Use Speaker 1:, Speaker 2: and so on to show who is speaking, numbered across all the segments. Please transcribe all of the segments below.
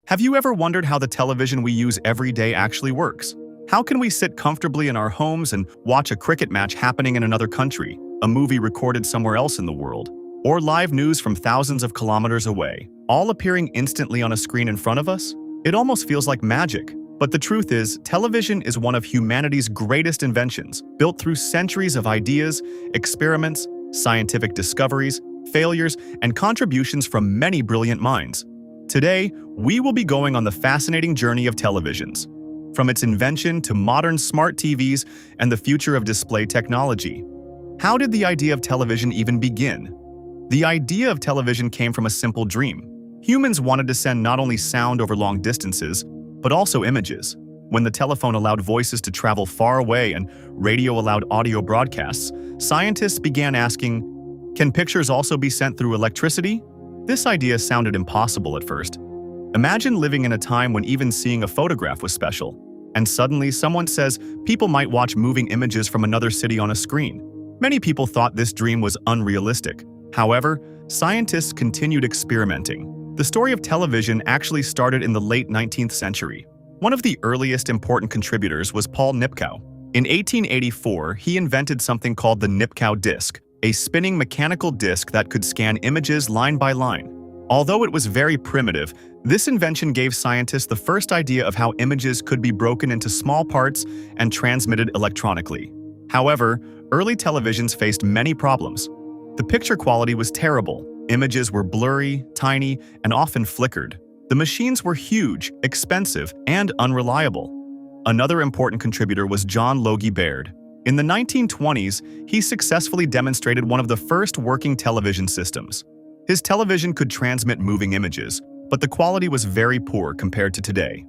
Speaker 1: Have you ever wondered how the television we use every day actually works? How can we sit comfortably in our homes and watch a cricket match happening in another country, a movie recorded somewhere else in the world, or live news from thousands of kilometers away, all appearing instantly on a screen in front of us? It almost feels like magic. But the truth is, television is one of humanity's greatest inventions, built through centuries of ideas, experiments, scientific discoveries, failures, and contributions from many brilliant minds. Today, we will be going on the fascinating journey of televisions, from its invention to modern smart TVs and the future of display technology. How did the idea of television even begin? The idea of television came from a simple dream. Humans wanted to send not only sound over long distances, but also images. When the telephone allowed voices to travel far away and radio allowed audio broadcasts, scientists began asking, can pictures also be sent through electricity? This idea sounded impossible at first. Imagine living in a time when even seeing a photograph was special, and suddenly someone says people might watch moving images from another city on a screen. Many people thought this dream was unrealistic. However, scientists continued experimenting. The story of television actually started in the late 19th century. One of the earliest important contributors was Paul Nipkow. In 1884, he invented something called the Nipkow disc, a spinning mechanical disc that could scan images line by line. Although it was very primitive, this invention gave scientists the first idea of how images could be broken into small parts and transmitted electronically. However, early televisions faced many problems. The picture quality was terrible. Images were blurry, tiny, and often flickered. The machines were huge, expensive, and unreliable. Another important contributor was John Logie Baird. In the 1920s, he successfully demonstrated one of the first working television systems. His television could transmit moving images, but the quality was very poor compared to today.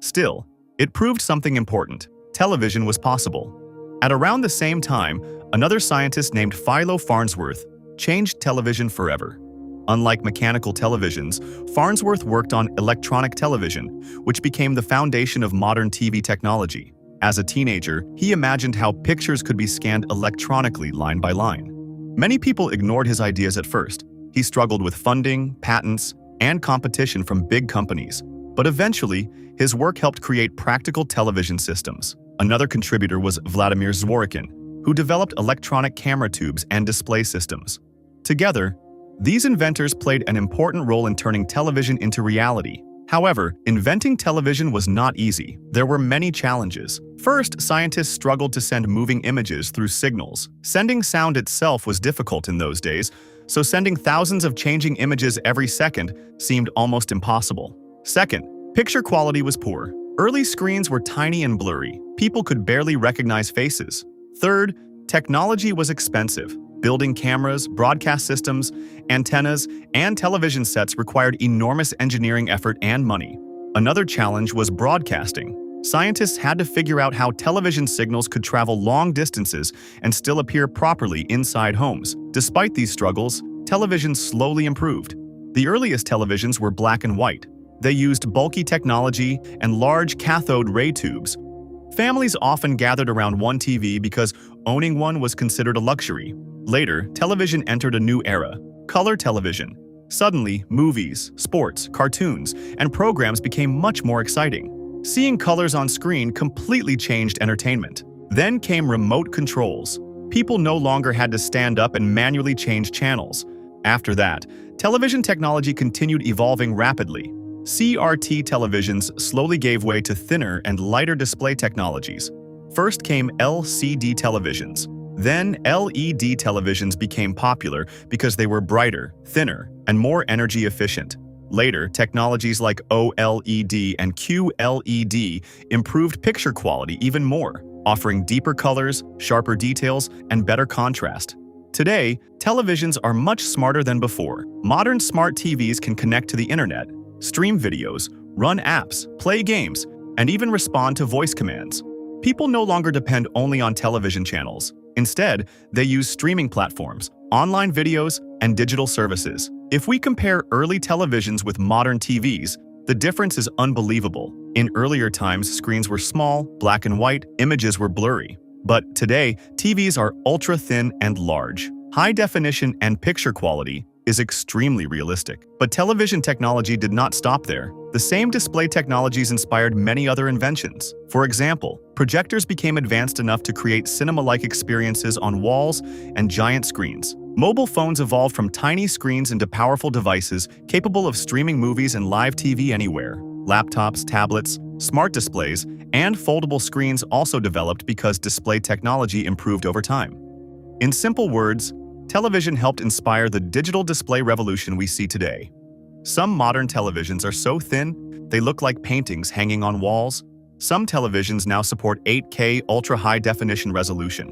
Speaker 1: Still, it proved something important. Television was possible. At around the same time, another scientist named Philo Farnsworth changed television forever. Unlike mechanical televisions, Farnsworth worked on electronic television, which became the foundation of modern TV technology. As a teenager, he imagined how pictures could be scanned electronically line by line. Many people ignored his ideas at first. He struggled with funding, patents, and competition from big companies. But eventually, his work helped create practical television systems. Another contributor was Vladimir Zworykin, who developed electronic camera tubes and display systems. Together, these inventors played an important role in turning television into reality. However, inventing television was not easy. There were many challenges. First, scientists struggled to send moving images through signals. Sending sound itself was difficult in those days, so sending thousands of changing images every second seemed almost impossible. Second, picture quality was poor. Early screens were tiny and blurry. People could barely recognize faces. Third, technology was expensive. Building cameras, broadcast systems, antennas, and television sets required enormous engineering effort and money. Another challenge was broadcasting. Scientists had to figure out how television signals could travel long distances and still appear properly inside homes. Despite these struggles, television slowly improved. The earliest televisions were black and white. They used bulky technology and large cathode ray tubes. Families often gathered around one TV because owning one was considered a luxury. Later, television entered a new era, color television. Suddenly, movies, sports, cartoons, and programs became much more exciting. Seeing colors on screen completely changed entertainment. Then came remote controls. People no longer had to stand up and manually change channels. After that, television technology continued evolving rapidly. CRT televisions slowly gave way to thinner and lighter display technologies. First came LCD televisions. Then LED televisions became popular because they were brighter, thinner, and more energy efficient. Later, technologies like OLED and QLED improved picture quality even more, offering deeper colors, sharper details, and better contrast. Today, televisions are much smarter than before. Modern smart TVs can connect to the internet, stream videos, run apps, play games, and even respond to voice commands. People no longer depend only on television channels. Instead, they use streaming platforms, online videos, and digital services. If we compare early televisions with modern TVs, the difference is unbelievable. In earlier times, screens were small, black and white, images were blurry. But today, TVs are ultra-thin and large. High definition and picture quality is extremely realistic. But television technology did not stop there. The same display technologies inspired many other inventions. For example, projectors became advanced enough to create cinema-like experiences on walls and giant screens. Mobile phones evolved from tiny screens into powerful devices capable of streaming movies and live TV anywhere. Laptops, tablets, smart displays, and foldable screens also developed because display technology improved over time. In simple words, television helped inspire the digital display revolution we see today. Some modern televisions are so thin, they look like paintings hanging on walls. Some televisions now support 8K ultra-high-definition resolution.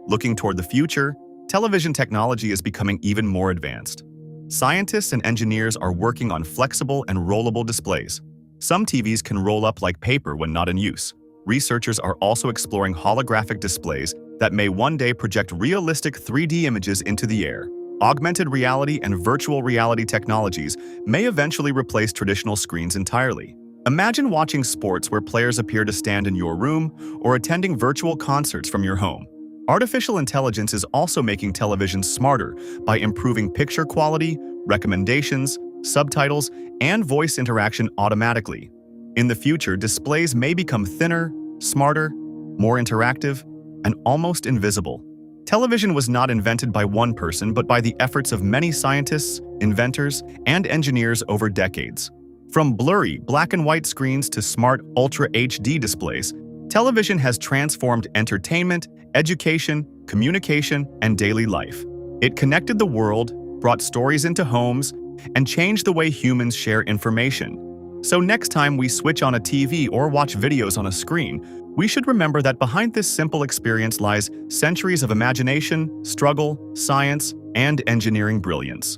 Speaker 1: Looking toward the future, television technology is becoming even more advanced. Scientists and engineers are working on flexible and rollable displays. Some TVs can roll up like paper when not in use. Researchers are also exploring holographic displays that may one day project realistic 3D images into the air. Augmented reality and virtual reality technologies may eventually replace traditional screens entirely. Imagine watching sports where players appear to stand in your room or attending virtual concerts from your home. Artificial intelligence is also making television smarter by improving picture quality, recommendations, subtitles, and voice interaction automatically. In the future, displays may become thinner, smarter, more interactive, and almost invisible. Television was not invented by one person, but by the efforts of many scientists, inventors, and engineers over decades. From blurry black and white screens to smart Ultra HD displays, television has transformed entertainment, education, communication, and daily life. It connected the world, brought stories into homes, and changed the way humans share information. So next time we switch on a TV or watch videos on a screen, we should remember that behind this simple experience lies centuries of imagination, struggle, science, and engineering brilliance.